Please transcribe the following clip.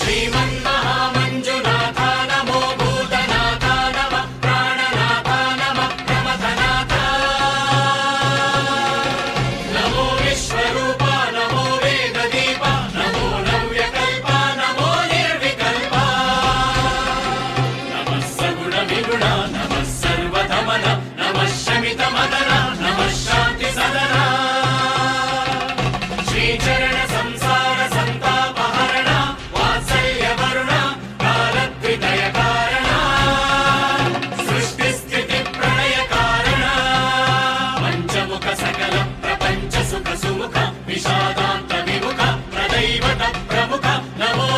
श्रीमन्महामञ्जुनाथ नमो भूतनाथ नमः प्राणनाथ नमः प्रमथनाथ नमो विश्वरूप नमो वेददीप नमो नव्यकल्प नमो निर्विकल्प नमः सगुण विगुण नमः सर्वधमन नमः शमितमदन नमः शान्ति सदन श्रीचरण संसार संतापहरण वात्सल्य वरुण कालद्वितय कारण सृष्टि स्थिति प्रलय कारण पंचमुख सकल प्रपंच सुख सुमुख विषादांत विमुख प्रदैवत प्रमुख नमो